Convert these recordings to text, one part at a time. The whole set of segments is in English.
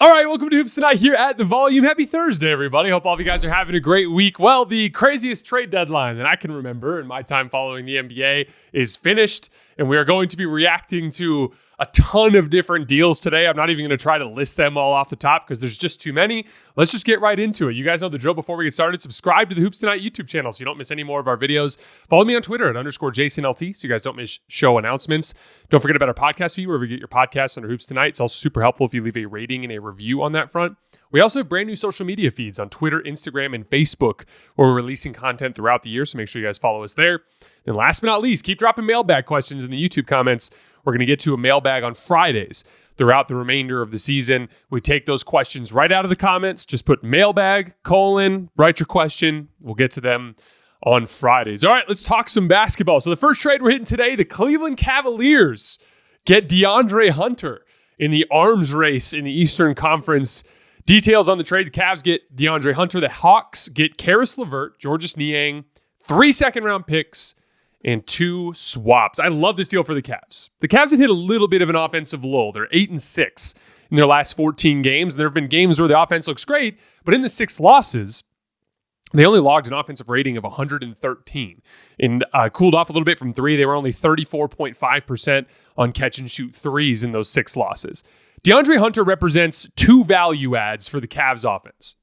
All right, welcome to Hoops Tonight here at The Volume. Happy Thursday, everybody. Hope all of you guys are having a great week. Well, the craziest trade deadline that I can remember in my time following the NBA is finished, and we are going to be reacting to a ton of different deals today. I'm not even going to try to list them all off the top because there's just too many. Let's just get right into it. You guys know the drill. Before we get started, subscribe to the Hoops Tonight YouTube channel so you don't miss any more of our videos. Follow me on Twitter at _JasonLT so you guys don't miss show announcements. Don't forget about our podcast feed wherever you get your podcasts under Hoops Tonight. It's also super helpful if you leave a rating and a review on that front. We also have brand new social media feeds on Twitter, Instagram, and Facebook where we're releasing content throughout the year, so make sure you guys follow us there. And last but not least, keep dropping mailbag questions in the YouTube comments. We're going to get to a mailbag on Fridays throughout the remainder of the season. We take those questions right out of the comments. Just put mailbag, write your question. We'll get to them on Fridays. All right, let's talk some basketball. So the first trade we're hitting today, the Cleveland Cavaliers get DeAndre Hunter in the arms race in the Eastern Conference. Details on the trade: the Cavs get DeAndre Hunter. The Hawks get Caris LeVert, Georges Niang, 3 second-round picks, and 2 swaps. I love this deal for the Cavs. The Cavs had hit a little bit of an offensive lull. They're 8-6 in their last 14 games. There have been games where the offense looks great, but in the 6 losses, they only logged an offensive rating of 113 and cooled off a little bit from 3. They were only 34.5% on catch-and-shoot threes in those 6 losses. DeAndre Hunter represents 2 value adds for the Cavs offense.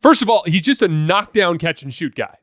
First of all, he's just a knockdown catch-and-shoot guy.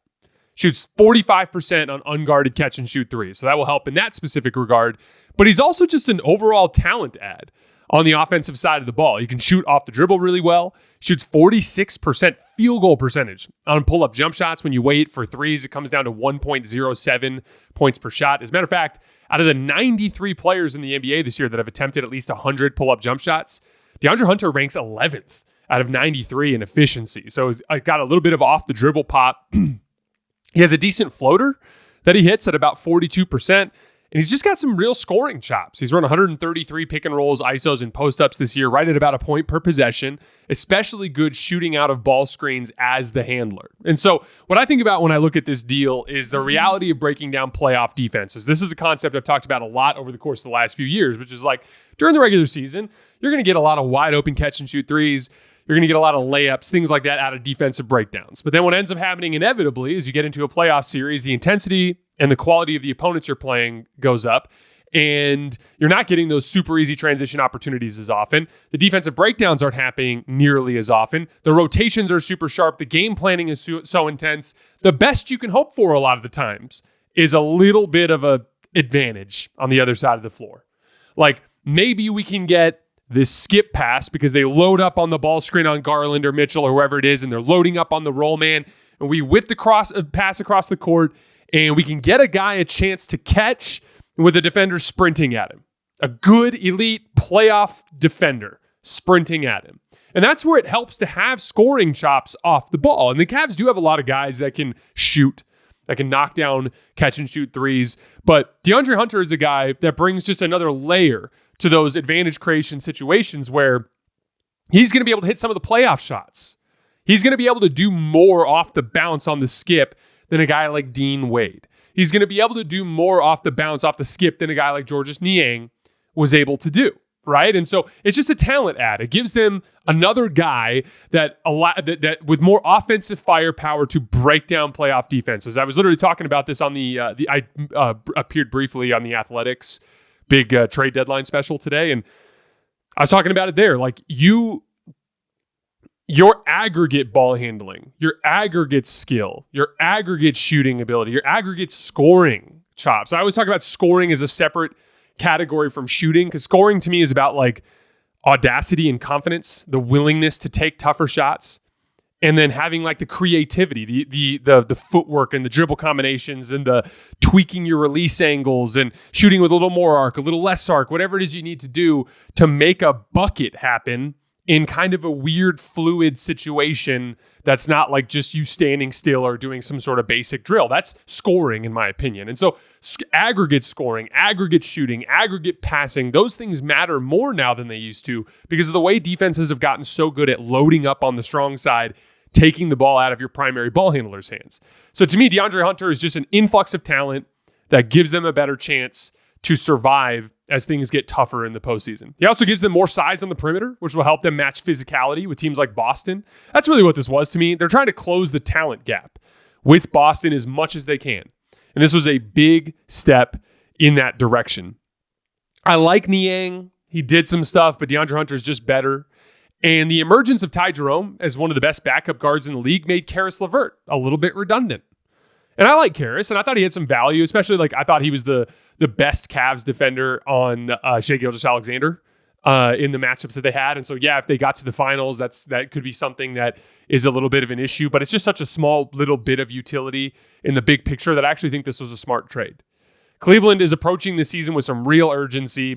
Shoots 45% on unguarded catch-and-shoot threes, so that will help in that specific regard. But he's also just an overall talent add on the offensive side of the ball. He can shoot off the dribble really well. Shoots 46% field goal percentage on pull-up jump shots. When you weigh it for threes, it comes down to 1.07 points per shot. As a matter of fact, out of the 93 players in the NBA this year that have attempted at least 100 pull-up jump shots, DeAndre Hunter ranks 11th out of 93 in efficiency. So I got a little bit of off-the-dribble pop. He has a decent floater that he hits at about 42%, and he's just got some real scoring chops. He's run 133 pick and rolls, ISOs, and post-ups this year, right at about a point per possession, especially good shooting out of ball screens as the handler. And so what I think about when I look at this deal is the reality of breaking down playoff defenses. This is a concept I've talked about a lot over the course of the last few years, which is like during the regular season, you're going to get a lot of wide open catch and shoot threes. You're going to get a lot of layups, things like that out of defensive breakdowns. But then what ends up happening inevitably is you get into a playoff series, the intensity and the quality of the opponents you're playing goes up, and you're not getting those super easy transition opportunities as often. The defensive breakdowns aren't happening nearly as often. The rotations are super sharp. The game planning is so intense. The best you can hope for a lot of the times is a little bit of an advantage on the other side of the floor. Like maybe we can get this skip pass because they load up on the ball screen on Garland or Mitchell or whoever it is, and they're loading up on the roll man, and we whip the pass across the court, and we can get a guy a chance to catch with the defender sprinting at him. A good elite playoff defender sprinting at him. And that's where it helps to have scoring chops off the ball. And the Cavs do have a lot of guys that can shoot, that can knock down catch and shoot threes. But DeAndre Hunter is a guy that brings just another layer to those advantage creation situations where he's going to be able to hit some of the playoff shots. He's going to be able to do more off the bounce on the skip than a guy like Dean Wade. He's going to be able to do more off the bounce, off the skip than a guy like Georges Niang was able to do, right? And so it's just a talent add. It gives them another guy that with more offensive firepower to break down playoff defenses. I was literally talking about this on I appeared briefly on the Athletics big trade deadline special today, and I was talking about it there. Like your aggregate ball handling, your aggregate skill, your aggregate shooting ability, your aggregate scoring chops. I always talk about scoring as a separate category from shooting, because scoring to me is about like audacity and confidence, the willingness to take tougher shots, and then having like the creativity, the footwork and the dribble combinations and the tweaking your release angles and shooting with a little more arc, a little less arc, whatever it is you need to do to make a bucket happen in kind of a weird fluid situation that's not like just you standing still or doing some sort of basic drill. That's scoring, in my opinion. And so aggregate scoring, aggregate shooting, aggregate passing, those things matter more now than they used to because of the way defenses have gotten so good at loading up on the strong side, taking the ball out of your primary ball handler's hands. So to me, DeAndre Hunter is just an influx of talent that gives them a better chance to survive as things get tougher in the postseason. He also gives them more size on the perimeter, which will help them match physicality with teams like Boston. That's really what this was to me. They're trying to close the talent gap with Boston as much as they can. And this was a big step in that direction. I like Niang. He did some stuff, but DeAndre Hunter's just better. And the emergence of Ty Jerome as one of the best backup guards in the league made Caris LeVert a little bit redundant. And I like Caris, and I thought he had some value, especially I thought he was the best Cavs defender on Shai Gilgeous-Alexander in the matchups that they had. And so, yeah, if they got to the finals, that could be something that is a little bit of an issue. But it's just such a small little bit of utility in the big picture that I actually think this was a smart trade. Cleveland is approaching the season with some real urgency,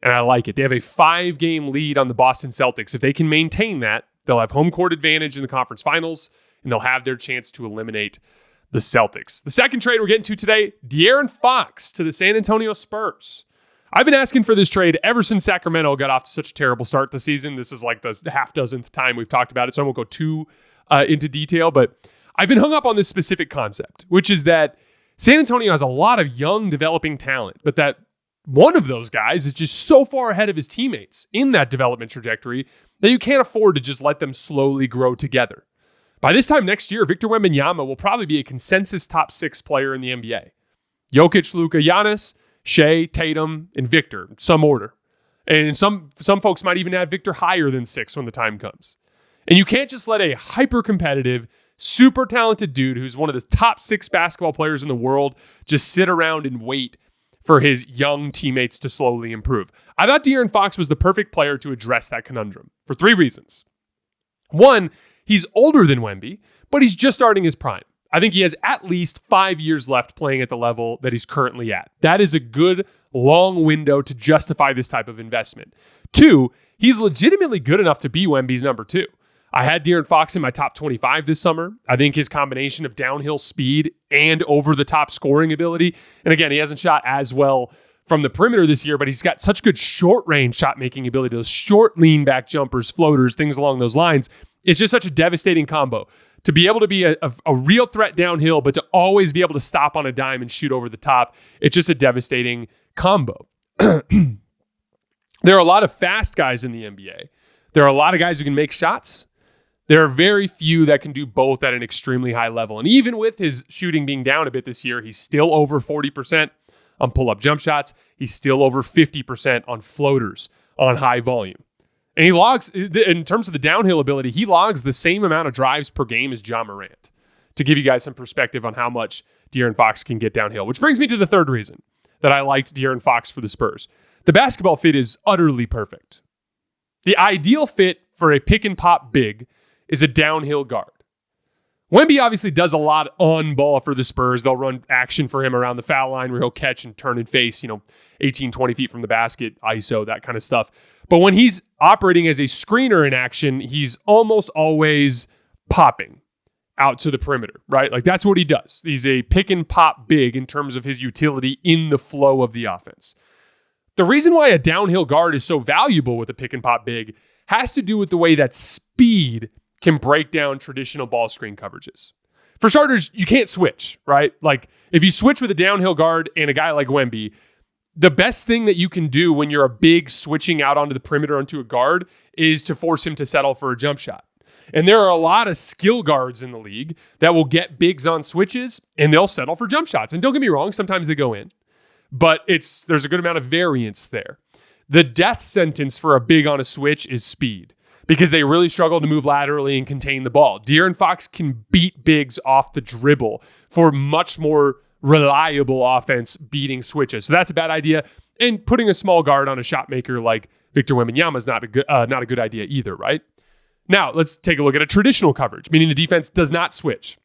and I like it. They have a 5-game lead on the Boston Celtics. If they can maintain that, they'll have home court advantage in the conference finals, and they'll have their chance to eliminate the Celtics. The second trade we're getting to today, De'Aaron Fox to the San Antonio Spurs. I've been asking for this trade ever since Sacramento got off to such a terrible start this season. This is like the half-dozenth time we've talked about it, so I won't go too into detail, but I've been hung up on this specific concept, which is that San Antonio has a lot of young developing talent, but that one of those guys is just so far ahead of his teammates in that development trajectory that you can't afford to just let them slowly grow together. By this time next year, Victor Wembanyama will probably be a consensus top 6 player in the NBA. Jokic, Luka, Giannis, Shea, Tatum, and Victor, in some order. And some folks might even add Victor higher than 6 when the time comes. And you can't just let a hyper-competitive, super talented dude who's one of the top 6 basketball players in the world just sit around and wait for his young teammates to slowly improve. I thought De'Aaron Fox was the perfect player to address that conundrum for 3 reasons. One, he's older than Wemby, but he's just starting his prime. I think he has at least 5 years left playing at the level that he's currently at. That is a good long window to justify this type of investment. 2, he's legitimately good enough to be Wemby's number 2. I had De'Aaron Fox in my top 25 this summer. I think his combination of downhill speed and over-the-top scoring ability, and again, he hasn't shot as well from the perimeter this year, but he's got such good short-range shot-making ability, those short lean-back jumpers, floaters, things along those lines. It's just such a devastating combo. To be able to be a real threat downhill, but to always be able to stop on a dime and shoot over the top, it's just a devastating combo. There are a lot of fast guys in the NBA. There are a lot of guys who can make shots. There are very few that can do both at an extremely high level. And even with his shooting being down a bit this year, he's still over 40% on pull-up jump shots. He's still over 50% on floaters on high volume. And he logs, in terms of the downhill ability, he logs the same amount of drives per game as Ja Morant, to give you guys some perspective on how much De'Aaron Fox can get downhill. Which brings me to the third reason that I liked De'Aaron Fox for the Spurs. The basketball fit is utterly perfect. The ideal fit for a pick-and-pop big is a downhill guard. Wemby obviously does a lot on ball for the Spurs. They'll run action for him around the foul line where he'll catch and turn and face, 18, 20 feet from the basket, ISO, that kind of stuff. But when he's operating as a screener in action, he's almost always popping out to the perimeter, right? Like that's what he does. He's a pick and pop big in terms of his utility in the flow of the offense. The reason why a downhill guard is so valuable with a pick and pop big has to do with the way that speed can break down traditional ball screen coverages. For starters, you can't switch, right? Like if you switch with a downhill guard and a guy like Wemby, the best thing that you can do when you're a big switching out onto the perimeter onto a guard is to force him to settle for a jump shot. And there are a lot of skill guards in the league that will get bigs on switches and they'll settle for jump shots. And don't get me wrong, sometimes they go in, but there's a good amount of variance there. The death sentence for a big on a switch is speed, because they really struggle to move laterally and contain the ball. De'Aaron Fox can beat bigs off the dribble for much more reliable offense beating switches. So that's a bad idea. And putting a small guard on a shot maker like Victor Wembanyama is not a good idea either, right? Now, let's take a look at a traditional coverage, meaning the defense does not switch.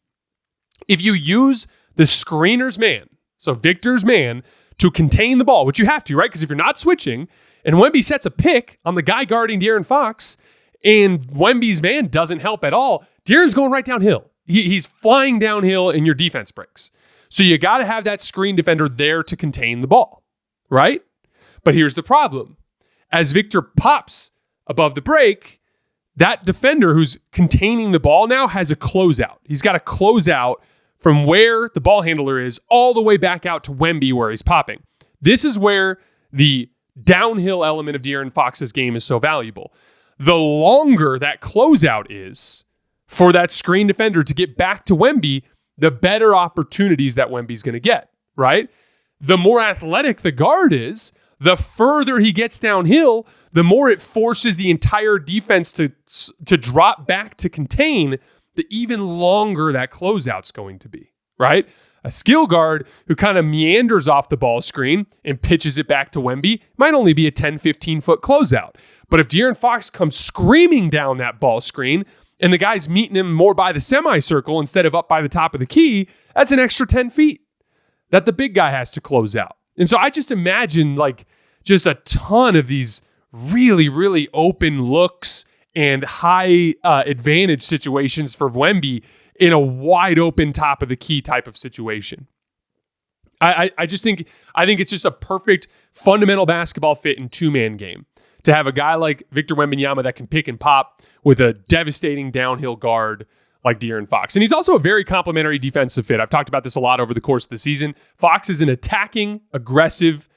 If you use the screener's man, so Victor's man, to contain the ball, which you have to, right? Because if you're not switching, and Wemby sets a pick on the guy guarding De'Aaron Fox, and Wemby's man doesn't help at all, De'Aaron's going right downhill. He's flying downhill and your defense breaks. So you got to have that screen defender there to contain the ball, right? But here's the problem. As Victor pops above the break, that defender who's containing the ball now has a closeout. He's got a closeout from where the ball handler is all the way back out to Wemby where he's popping. This is where the downhill element of De'Aaron Fox's game is so valuable. The longer that closeout is for that screen defender to get back to Wemby, the better opportunities that Wemby's going to get, right? The more athletic the guard is, the further he gets downhill, the more it forces the entire defense to drop back to contain, the even longer that closeout's going to be, right? A skill guard who kind of meanders off the ball screen and pitches it back to Wemby might only be a 10, 15-foot closeout. But if De'Aaron Fox comes screaming down that ball screen and the guy's meeting him more by the semicircle instead of up by the top of the key, that's an extra 10 feet that the big guy has to close out. And so I just imagine like just a ton of these really, really open looks and high advantage situations for Wemby in a wide open top of the key type of situation. I think it's just a perfect fundamental basketball fit in two-man game to have a guy like Victor Wembanyama that can pick and pop with a devastating downhill guard like De'Aaron Fox. And he's also a very complementary defensive fit. I've talked about this a lot over the course of the season. Fox is an attacking, aggressive,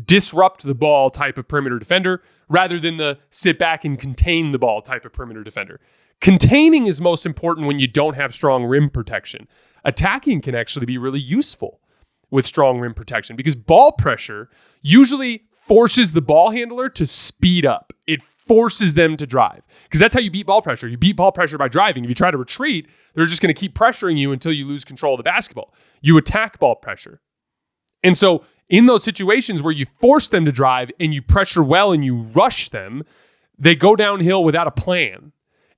disrupt the ball type of perimeter defender rather than the sit back and contain the ball type of perimeter defender. Containing is most important when you don't have strong rim protection. Attacking can actually be really useful with strong rim protection because ball pressure usually forces the ball handler to speed up. It forces them to drive because that's how you beat ball pressure. You beat ball pressure by driving. If you try to retreat, they're just going to keep pressuring you until you lose control of the basketball. You attack ball pressure. And so in those situations where you force them to drive and you pressure well and you rush them, they go downhill without a plan.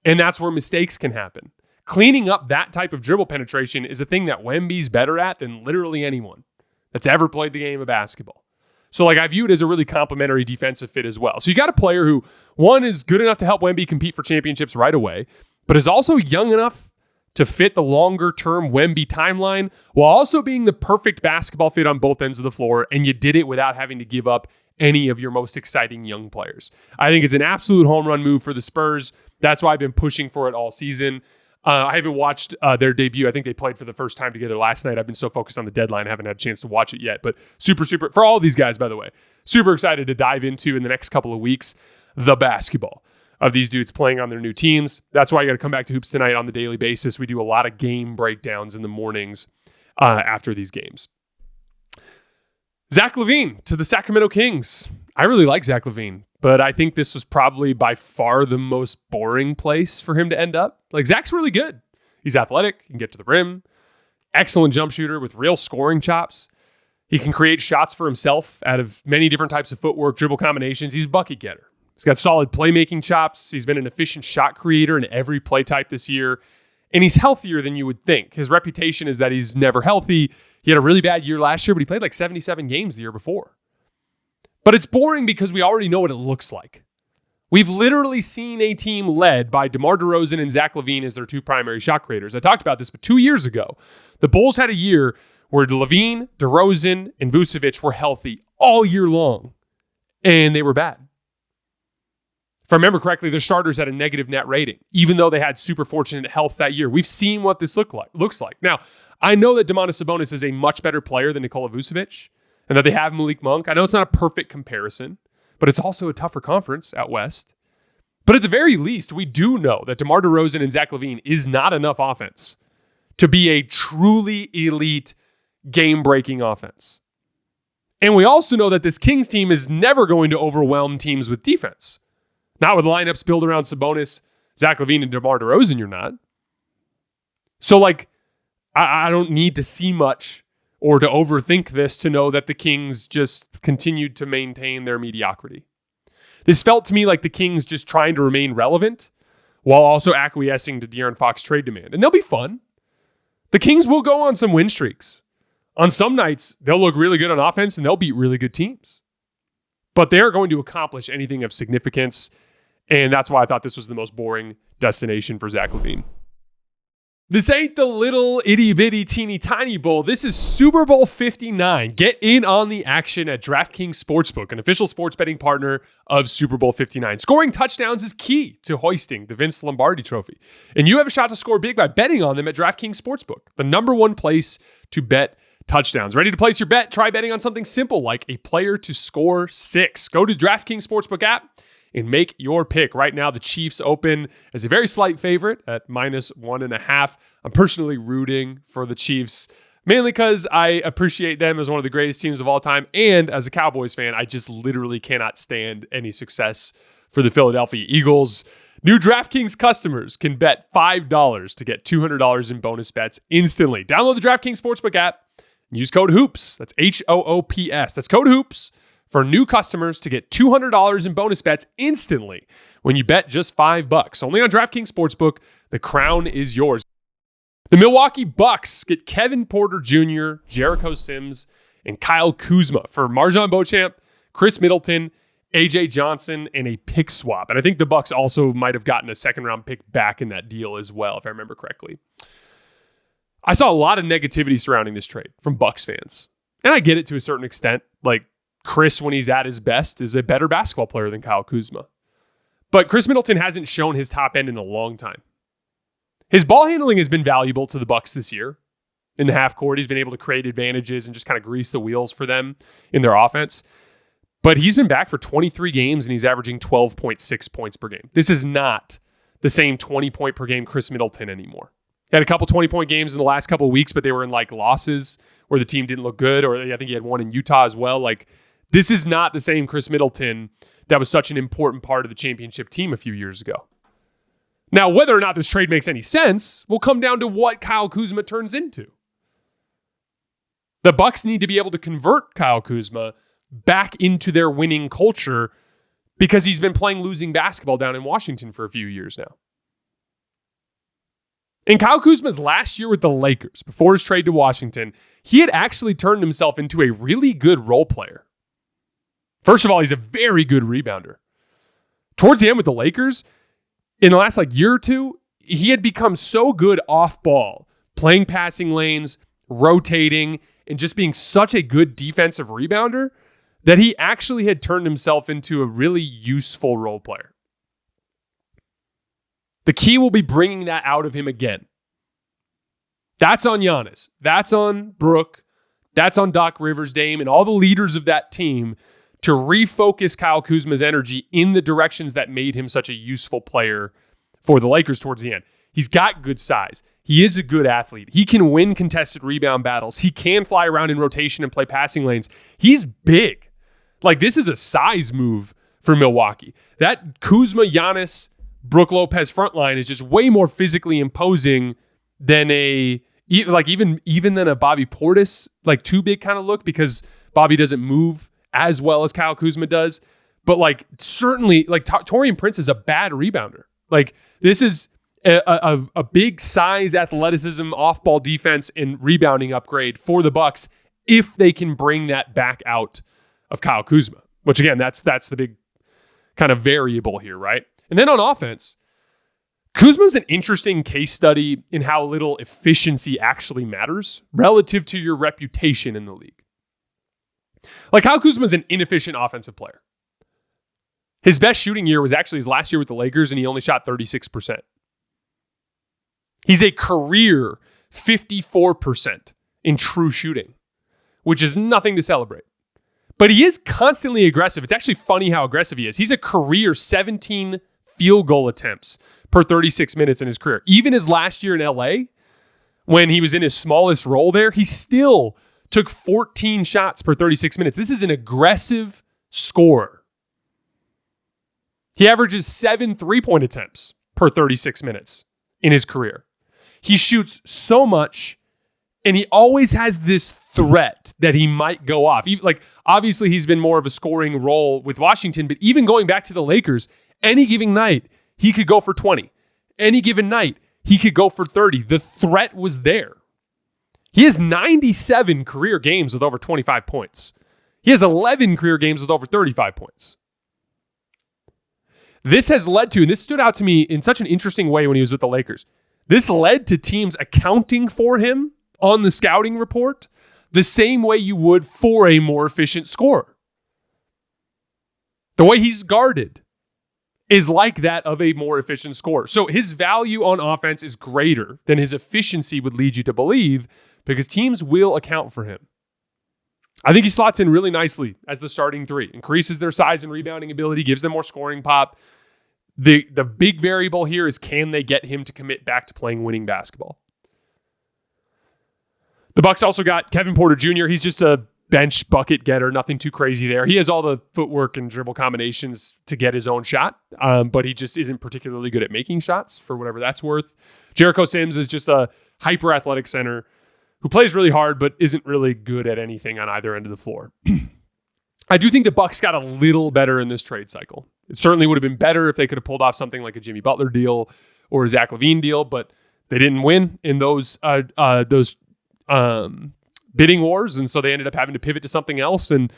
And that's where mistakes can happen. Cleaning up that type of dribble penetration is a thing that Wemby's better at than literally anyone that's ever played the game of basketball. So like I view it as a really complementary defensive fit as well. So you got a player who, one, is good enough to help Wemby compete for championships right away, but is also young enough to fit the longer-term Wemby timeline while also being the perfect basketball fit on both ends of the floor, and you did it without having to give up any of your most exciting young players. I think it's an absolute home run move for the Spurs. That's why I've been pushing for it all season. I haven't watched their debut. I think they played for the first time together last night. I've been so focused on the deadline, I haven't had a chance to watch it yet. But super, for all these guys, by the way, super excited to dive into in the next couple of weeks the basketball of these dudes playing on their new teams. That's why I got to come back to Hoops Tonight on the daily basis. We do a lot of game breakdowns in the mornings after these games. Zach LaVine to the Sacramento Kings. I really like Zach LaVine, but I think this was probably by far the most boring place for him to end up. Like, Zach's really good. He's athletic. He can get to the rim. Excellent jump shooter with real scoring chops. He can create shots for himself out of many different types of footwork, dribble combinations. He's a bucket getter. He's got solid playmaking chops. He's been an efficient shot creator in every play type this year. And he's healthier than you would think. His reputation is that he's never healthy. He had a really bad year last year, but he played like 77 games the year before. But it's boring because we already know what it looks like. We've literally seen a team led by DeMar DeRozan and Zach LaVine as their two primary shot creators. I talked about this, but 2 years ago, the Bulls had a year where LaVine, DeRozan, and Vucevic were healthy all year long, and they were bad. If I remember correctly, their starters had a negative net rating, even though they had super fortunate health that year. We've seen what this looks like. Now, I know that Domantas Sabonis is a much better player than Nikola Vucevic, and that they have Malik Monk. I know it's not a perfect comparison, but it's also a tougher conference out west. But at the very least, we do know that DeMar DeRozan and Zach LaVine is not enough offense to be a truly elite, game-breaking offense. And we also know that this Kings team is never going to overwhelm teams with defense. Not with lineups built around Sabonis, Zach LaVine, and DeMar DeRozan, you're not. So, like, I don't need to see much or to overthink this to know that the Kings just continued to maintain their mediocrity. This felt to me like the Kings just trying to remain relevant while also acquiescing to De'Aaron Fox trade demand. And they'll be fun. The Kings will go on some win streaks. On some nights, they'll look really good on offense and they'll beat really good teams. But they're going to accomplish anything of significance. And that's why I thought this was the most boring destination for Zach LaVine. This ain't the little itty bitty teeny tiny bowl. This is Super Bowl 59. Get in on the action at DraftKings Sportsbook, an official sports betting partner of Super Bowl 59. Scoring touchdowns is key to hoisting the Vince Lombardi Trophy. And you have a shot to score big by betting on them at DraftKings Sportsbook, the number one place to bet touchdowns. Ready to place your bet? Try betting on something simple like a player to score 6. Go to DraftKings Sportsbook app and make your pick. Right now, the Chiefs open as a very slight favorite at -1.5. I'm personally rooting for the Chiefs, mainly because I appreciate them as one of the greatest teams of all time. And as a Cowboys fan, I just literally cannot stand any success for the Philadelphia Eagles. New DraftKings customers can bet $5 to get $200 in bonus bets instantly. Download the DraftKings Sportsbook app and use code HOOPS. That's HOOPS. That's code HOOPS for new customers to get $200 in bonus bets instantly when you bet just $5. Only on DraftKings Sportsbook. The crown is yours. The Milwaukee Bucks get Kevin Porter Jr., Jericho Sims, and Kyle Kuzma for MarJon Beauchamp, Khris Middleton, AJ Johnson, and a pick swap. And I think the Bucks also might have gotten a second-round pick back in that deal as well, if I remember correctly. I saw a lot of negativity surrounding this trade from Bucks fans. And I get it to a certain extent. Like, Khris, when he's at his best, is a better basketball player than Kyle Kuzma. But Khris Middleton hasn't shown his top end in a long time. His ball handling has been valuable to the Bucks this year. In the half court, he's been able to create advantages and just kind of grease the wheels for them in their offense. But he's been back for 23 games and he's averaging 12.6 points per game. This is not the same 20-point per game Khris Middleton anymore. He had a couple 20-point games in the last couple of weeks, but they were in like losses where the team didn't look good, or I think he had one in Utah as well. Like, this is not the same Khris Middleton that was such an important part of the championship team a few years ago. Now, whether or not this trade makes any sense will come down to what Kyle Kuzma turns into. The Bucks need to be able to convert Kyle Kuzma back into their winning culture because he's been playing losing basketball down in Washington for a few years now. In Kyle Kuzma's last year with the Lakers, before his trade to Washington, he had actually turned himself into a really good role player. First of all, he's a very good rebounder. Towards the end with the Lakers, in the last year or two, he had become so good off ball, playing passing lanes, rotating, and just being such a good defensive rebounder that he actually had turned himself into a really useful role player. The key will be bringing that out of him again. That's on Giannis. That's on Brook. That's on Doc Rivers, Dame, and all the leaders of that team to refocus Kyle Kuzma's energy in the directions that made him such a useful player for the Lakers towards the end. He's got good size. He is a good athlete. He can win contested rebound battles. He can fly around in rotation and play passing lanes. He's big. This is a size move for Milwaukee. That Kuzma, Giannis, Brook Lopez front line is just way more physically imposing than even than a Bobby Portis, too big kind of look, because Bobby doesn't move as well as Kyle Kuzma does. But certainly, Taurean Prince is a bad rebounder. This is a big size, athleticism, off-ball defense, and rebounding upgrade for the Bucks if they can bring that back out of Kyle Kuzma. Which again, that's the big kind of variable here, right? And then on offense, Kuzma's an interesting case study in how little efficiency actually matters relative to your reputation in the league. Kyle Kuzma's an inefficient offensive player. His best shooting year was actually his last year with the Lakers, and he only shot 36%. He's a career 54% in true shooting, which is nothing to celebrate. But he is constantly aggressive. It's actually funny how aggressive he is. He's a career 17 field goal attempts per 36 minutes in his career. Even his last year in LA, when he was in his smallest role there, he still took 14 shots per 36 minutes. This is an aggressive scorer. He averages 7 three-point attempts per 36 minutes in his career. He shoots so much, and he always has this threat that he might go off. Obviously, he's been more of a scoring role with Washington, but even going back to the Lakers, any given night, he could go for 20. Any given night, he could go for 30. The threat was there. He has 97 career games with over 25 points. He has 11 career games with over 35 points. This has led to, and this stood out to me in such an interesting way when he was with the Lakers, this led to teams accounting for him on the scouting report the same way you would for a more efficient scorer. The way he's guarded is like that of a more efficient scorer. So his value on offense is greater than his efficiency would lead you to believe, because teams will account for him. I think he slots in really nicely as the starting three, increases their size and rebounding ability, gives them more scoring pop. The big variable here is, can they get him to commit back to playing winning basketball? The Bucks also got Kevin Porter Jr. He's just a bench bucket getter, nothing too crazy there. He has all the footwork and dribble combinations to get his own shot, but he just isn't particularly good at making shots, for whatever that's worth. Jericho Sims is just a hyper-athletic center who plays really hard but isn't really good at anything on either end of the floor. I do think the Bucks got a little better in this trade cycle. It certainly would have been better if they could have pulled off something like a Jimmy Butler deal or a Zach LaVine deal, but they didn't win in those bidding wars, and so they ended up having to pivot to something else. And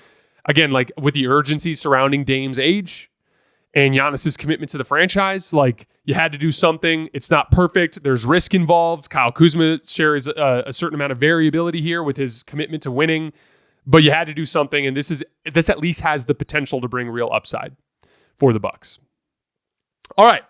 again, like with the urgency surrounding Dame's age and Giannis's commitment to the franchise, like you had to do something. It's not perfect. There's risk involved. Kyle Kuzma shares a certain amount of variability here with his commitment to winning, but you had to do something, and this at least has the potential to bring real upside for the Bucks. All right.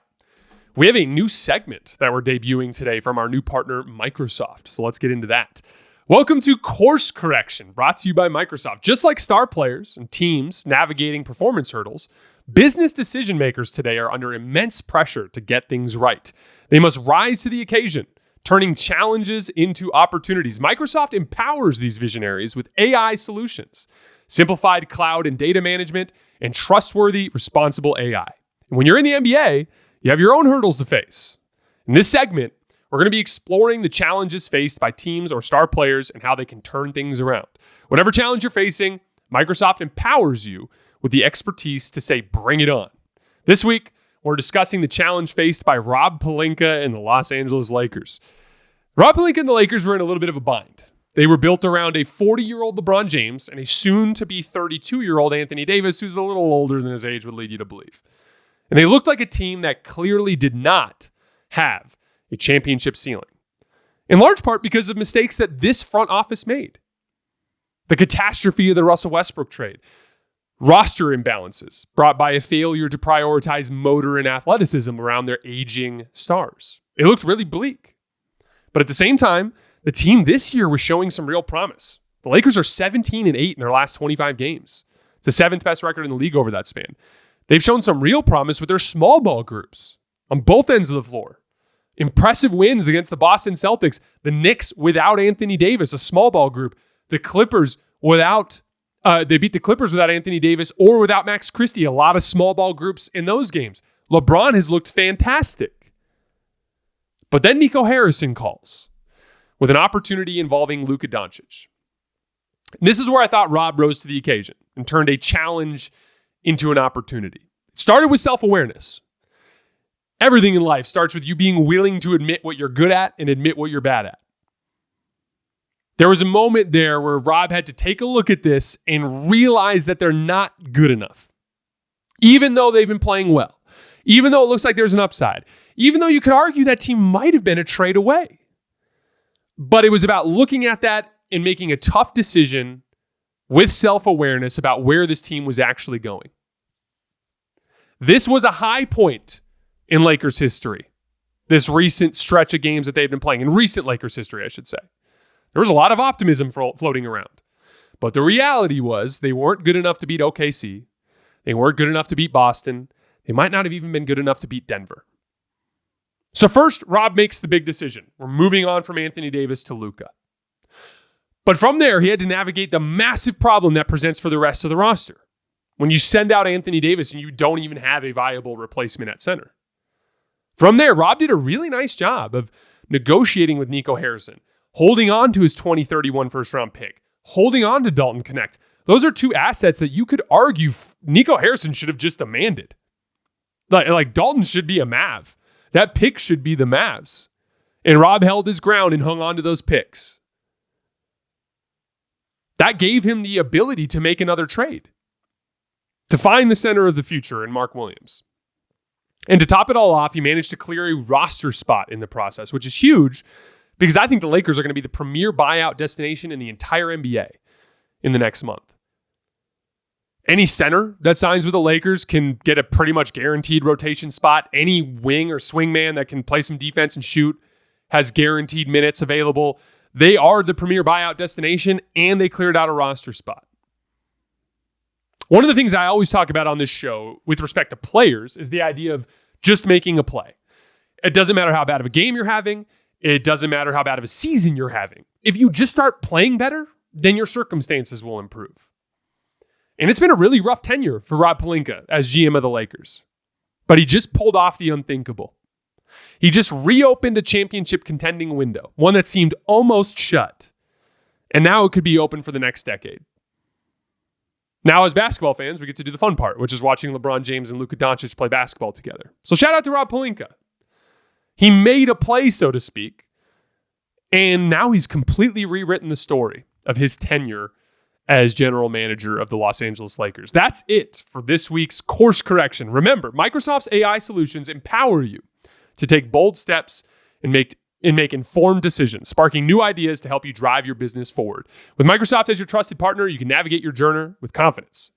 We have a new segment that we're debuting today from our new partner, Microsoft. So let's get into that. Welcome to Course Correction, brought to you by Microsoft. Just like star players and teams navigating performance hurdles, business decision makers today are under immense pressure to get things right. They must rise to the occasion, turning challenges into opportunities. Microsoft empowers these visionaries with AI solutions, simplified cloud and data management, and trustworthy, responsible AI. And when you're in the NBA, you have your own hurdles to face. In this segment, we're going to be exploring the challenges faced by teams or star players and how they can turn things around. Whatever challenge you're facing, Microsoft empowers you with the expertise to say, bring it on. This week, we're discussing the challenge faced by Rob Pelinka and the Los Angeles Lakers. Rob Pelinka and the Lakers were in a little bit of a bind. They were built around a 40-year-old LeBron James and a soon-to-be 32-year-old Anthony Davis, who's a little older than his age would lead you to believe. And they looked like a team that clearly did not have a championship ceiling, in large part because of mistakes that this front office made. The catastrophe of the Russell Westbrook trade, roster imbalances brought by a failure to prioritize motor and athleticism around their aging stars. It looked really bleak. But at the same time, the team this year was showing some real promise. The Lakers are 17-8 in their last 25 games. It's the seventh best record in the league over that span. They've shown some real promise with their small ball groups on both ends of the floor. Impressive wins against the Boston Celtics, the Knicks without Anthony Davis, a small ball group. The Clippers they beat the Clippers without Anthony Davis or without Max Christie, a lot of small ball groups in those games. LeBron has looked fantastic. But then Nico Harrison calls with an opportunity involving Luka Doncic. And this is where I thought Rob rose to the occasion and turned a challenge into an opportunity. It started with self-awareness. Everything in life starts with you being willing to admit what you're good at and admit what you're bad at. There was a moment there where Rob had to take a look at this and realize that they're not good enough. Even though they've been playing well. Even though it looks like there's an upside. Even though you could argue that team might have been a trade away. But it was about looking at that and making a tough decision with self-awareness about where this team was actually going. This was a high point in Lakers history. This recent stretch of games that they've been playing. In recent Lakers history, I should say. There was a lot of optimism floating around. But the reality was they weren't good enough to beat OKC. They weren't good enough to beat Boston. They might not have even been good enough to beat Denver. So first, Rob makes the big decision. We're moving on from Anthony Davis to Luka. But from there, he had to navigate the massive problem that presents for the rest of the roster. When you send out Anthony Davis and you don't even have a viable replacement at center. From there, Rob did a really nice job of negotiating with Nico Harrison, holding on to his 2031 first-round pick, holding on to Dalton Connect. Those are two assets that you could argue Nico Harrison should have just demanded. Like Dalton should be a Mav. That pick should be the Mavs. And Rob held his ground and hung on to those picks. That gave him the ability to make another trade, to find the center of the future in Mark Williams. And to top it all off, he managed to clear a roster spot in the process, which is huge because I think the Lakers are going to be the premier buyout destination in the entire NBA in the next month. Any center that signs with the Lakers can get a pretty much guaranteed rotation spot. Any wing or swing man that can play some defense and shoot has guaranteed minutes available. They are the premier buyout destination, and they cleared out a roster spot. One of the things I always talk about on this show with respect to players is the idea of just making a play. It doesn't matter how bad of a game you're having. It doesn't matter how bad of a season you're having. If you just start playing better, then your circumstances will improve. And it's been a really rough tenure for Rob Pelinka as GM of the Lakers. But he just pulled off the unthinkable. He just reopened a championship contending window, one that seemed almost shut. And now it could be open for the next decade. Now, as basketball fans, we get to do the fun part, which is watching LeBron James and Luka Doncic play basketball together. So shout out to Rob Pelinka. He made a play, so to speak, and now he's completely rewritten the story of his tenure as general manager of the Los Angeles Lakers. That's it for this week's course correction. Remember, Microsoft's AI solutions empower you to take bold steps and make informed decisions, sparking new ideas to help you drive your business forward. With Microsoft as your trusted partner, you can navigate your journey with confidence,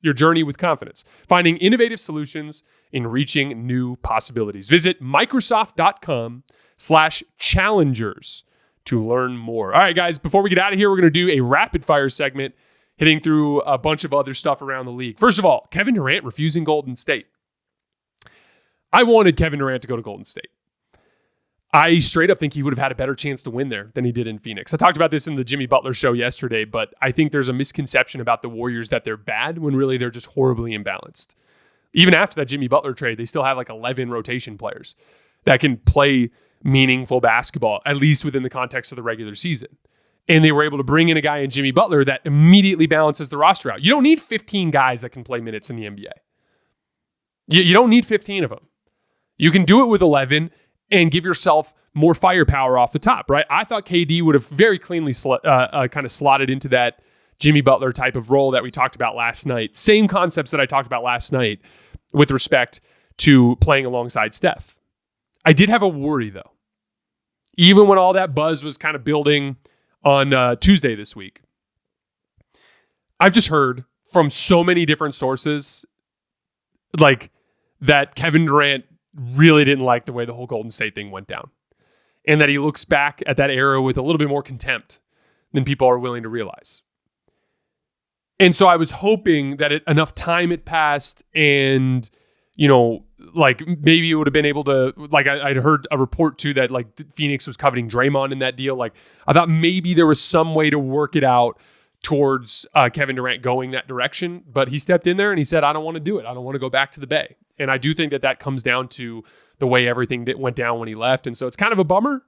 finding innovative solutions and reaching new possibilities. Visit Microsoft.com/challengers to learn more. All right, guys, before we get out of here, we're going to do a rapid fire segment, hitting through a bunch of other stuff around the league. First of all, Kevin Durant refusing Golden State. I wanted Kevin Durant to go to Golden State. I straight up think he would have had a better chance to win there than he did in Phoenix. I talked about this in the Jimmy Butler show yesterday, but I think there's a misconception about the Warriors that they're bad when really they're just horribly imbalanced. Even after that Jimmy Butler trade, they still have like 11 rotation players that can play meaningful basketball, at least within the context of the regular season. And they were able to bring in a guy in Jimmy Butler that immediately balances the roster out. You don't need 15 guys that can play minutes in the NBA. You don't need 15 of them. You can do it with 11 and give yourself more firepower off the top, right? I thought KD would have very cleanly kind of slotted into that Jimmy Butler type of role that we talked about last night. Same concepts that I talked about last night with respect to playing alongside Steph. I did have a worry, though. Even when all that buzz was kind of building on Tuesday this week, I've just heard from so many different sources like that Kevin Durant really didn't like the way the whole Golden State thing went down. And that he looks back at that era with a little bit more contempt than people are willing to realize. And so I was hoping that enough time had passed and, like maybe it would have been able to, like I'd heard a report too that like Phoenix was coveting Draymond in that deal. Like I thought maybe there was some way to work it out towards Kevin Durant going that direction, but he stepped in there and he said, I don't want to do it. I don't want to go back to the Bay. And I do think that comes down to the way everything went down when he left. And so it's kind of a bummer.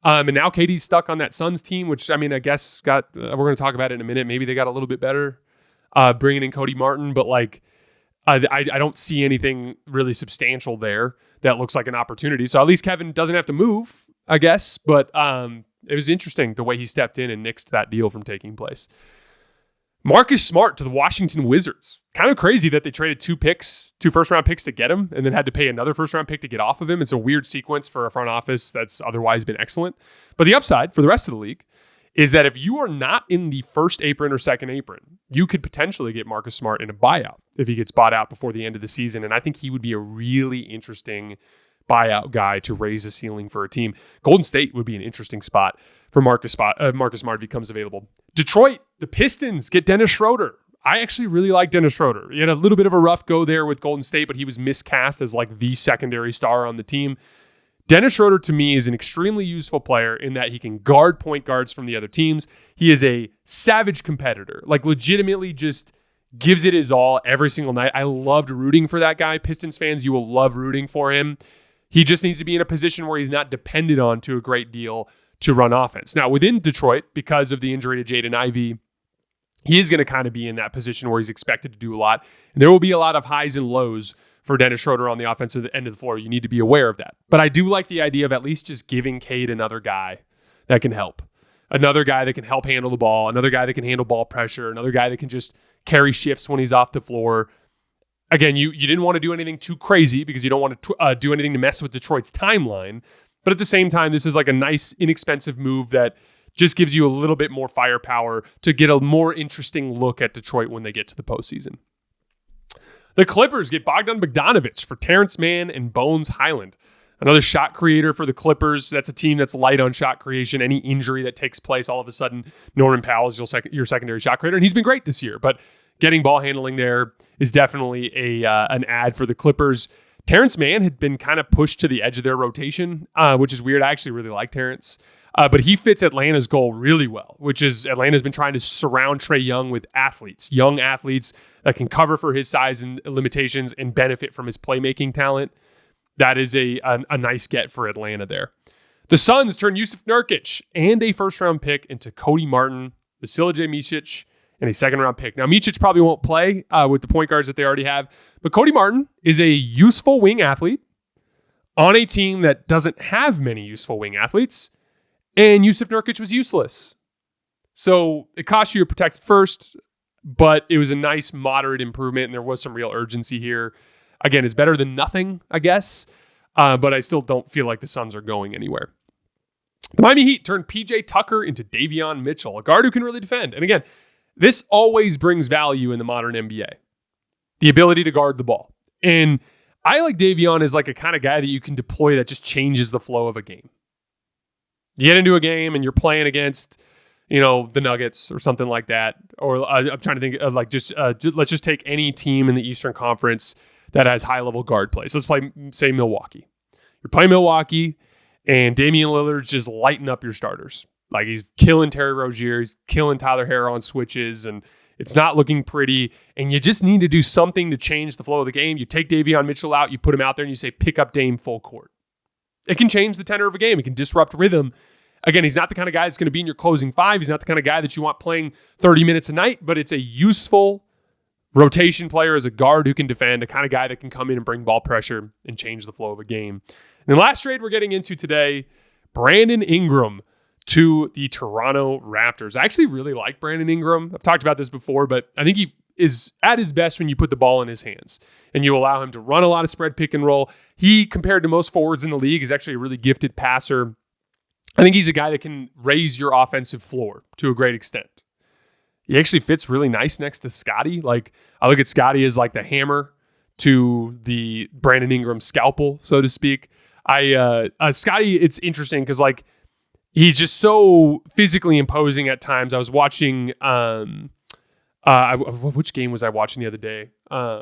And now KD's stuck on that Suns team, which I mean, I guess we're going to talk about it in a minute. Maybe they got a little bit better bringing in Cody Martin, but like I don't see anything really substantial there that looks like an opportunity. So at least Kevin doesn't have to move, I guess. But it was interesting the way he stepped in and nixed that deal from taking place. Marcus Smart to the Washington Wizards. Kind of crazy that they traded two first-round picks to get him and then had to pay another first-round pick to get off of him. It's a weird sequence for a front office that's otherwise been excellent. But the upside for the rest of the league is that if you are not in the first apron or second apron, you could potentially get Marcus Smart in a buyout if he gets bought out before the end of the season. And I think he would be a really interesting buyout guy to raise the ceiling for a team. Golden State would be an interesting spot for Marcus Smart if he becomes available. Detroit, the Pistons get Dennis Schroder. I actually really like Dennis Schroder. He had a little bit of a rough go there with Golden State, but he was miscast as like the secondary star on the team. Dennis Schroder to me is an extremely useful player in that he can guard point guards from the other teams. He is a savage competitor, like legitimately just gives it his all every single night. I loved rooting for that guy. Pistons fans, you will love rooting for him. He just needs to be in a position where he's not depended on to a great deal to run offense. Now, within Detroit, because of the injury to Jaden Ivey, he is going to kind of be in that position where he's expected to do a lot. And there will be a lot of highs and lows for Dennis Schroder on the offensive end of the floor. You need to be aware of that. But I do like the idea of at least just giving Cade another guy that can help. Another guy that can help handle the ball. Another guy that can handle ball pressure. Another guy that can just carry shifts when he's off the floor. Again, you didn't want to do anything too crazy because you don't want to do anything to mess with Detroit's timeline. But at the same time, this is like a nice, inexpensive move that just gives you a little bit more firepower to get a more interesting look at Detroit when they get to the postseason. The Clippers get Bogdanovic for Terrence Mann and Bones Highland. Another shot creator for the Clippers. That's a team that's light on shot creation. Any injury that takes place, all of a sudden, Norman Powell is your secondary shot creator. And he's been great this year. But getting ball handling there is definitely an add for the Clippers. Terrence Mann had been kind of pushed to the edge of their rotation, which is weird. I actually really like Terrence. But he fits Atlanta's goal really well, which is Atlanta's been trying to surround Trae Young with athletes, young athletes that can cover for his size and limitations and benefit from his playmaking talent. That is a nice get for Atlanta there. The Suns turned Jusuf Nurkic and a first-round pick into Cody Martin, Vasilije Micic, and a second-round pick. Now, Micic probably won't play with the point guards that they already have, but Cody Martin is a useful wing athlete on a team that doesn't have many useful wing athletes, and Jusuf Nurkic was useless. So it cost you a protected first, but it was a nice moderate improvement, and there was some real urgency here. Again, it's better than nothing, I guess, but I still don't feel like the Suns are going anywhere. The Miami Heat turned PJ Tucker into Davion Mitchell, a guard who can really defend. And again, this always brings value in the modern NBA, the ability to guard the ball. And I like Davion as like a kind of guy that you can deploy that just changes the flow of a game. You get into a game and you're playing against, the Nuggets or something like that. Or I'm trying to think of let's just take any team in the Eastern Conference that has high-level guard play. So let's play, say, Milwaukee. You're playing Milwaukee, and Damian Lillard's just lighting up your starters. Like, he's killing Terry Rozier, he's killing Tyler Herro on switches, and it's not looking pretty. And you just need to do something to change the flow of the game. You take Davion Mitchell out, you put him out there, and you say, pick up Dame full court. It can change the tenor of a game. It can disrupt rhythm. Again, he's not the kind of guy that's going to be in your closing five. He's not the kind of guy that you want playing 30 minutes a night, but it's a useful rotation player as a guard who can defend, a kind of guy that can come in and bring ball pressure and change the flow of a game. And the last trade we're getting into today, Brandon Ingram to the Toronto Raptors. I actually really like Brandon Ingram. I've talked about this before, but I think he is at his best when you put the ball in his hands and you allow him to run a lot of spread pick and roll. He, compared to most forwards in the league, is actually a really gifted passer. I think he's a guy that can raise your offensive floor to a great extent. He actually fits really nice next to Scotty. Like, I look at Scotty as like the hammer to the Brandon Ingram scalpel, so to speak. Scotty, it's interesting because like he's just so physically imposing at times. I was watching, which game was I watching the other day? I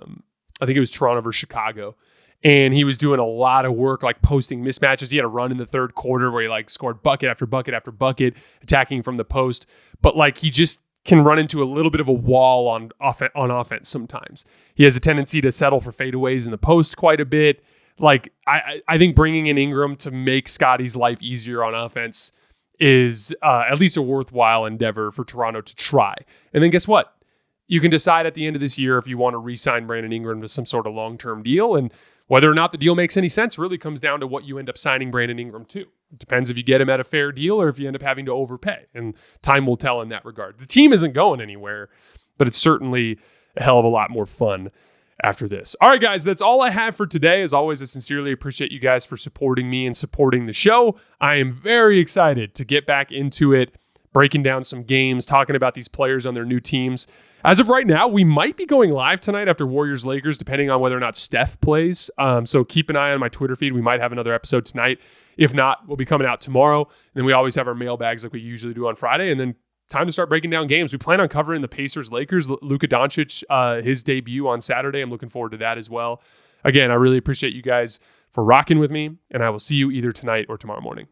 think it was Toronto versus Chicago. And he was doing a lot of work, like posting mismatches. He had a run in the third quarter where he like scored bucket after bucket after bucket, attacking from the post. But like he just can run into a little bit of a wall on offense sometimes. He has a tendency to settle for fadeaways in the post quite a bit. Like, I think bringing in Ingram to make Scotty's life easier on offense is at least a worthwhile endeavor for Toronto to try. And then guess what? You can decide at the end of this year if you want to re-sign Brandon Ingram to some sort of long-term deal. And whether or not the deal makes any sense really comes down to what you end up signing Brandon Ingram to. It depends if you get him at a fair deal or if you end up having to overpay. And time will tell in that regard. The team isn't going anywhere, but it's certainly a hell of a lot more fun after this. All right, guys, that's all I have for today. As always, I sincerely appreciate you guys for supporting me and supporting the show. I am very excited to get back into it, breaking down some games, talking about these players on their new teams. As of right now, we might be going live tonight after Warriors-Lakers, depending on whether or not Steph plays. So keep an eye on my Twitter feed. We might have another episode tonight. If not, we'll be coming out tomorrow. And then we always have our mailbags like we usually do on Friday. And then time to start breaking down games. We plan on covering the Pacers-Lakers, Luka Doncic, his debut on Saturday. I'm looking forward to that as well. Again, I really appreciate you guys for rocking with me, and I will see you either tonight or tomorrow morning.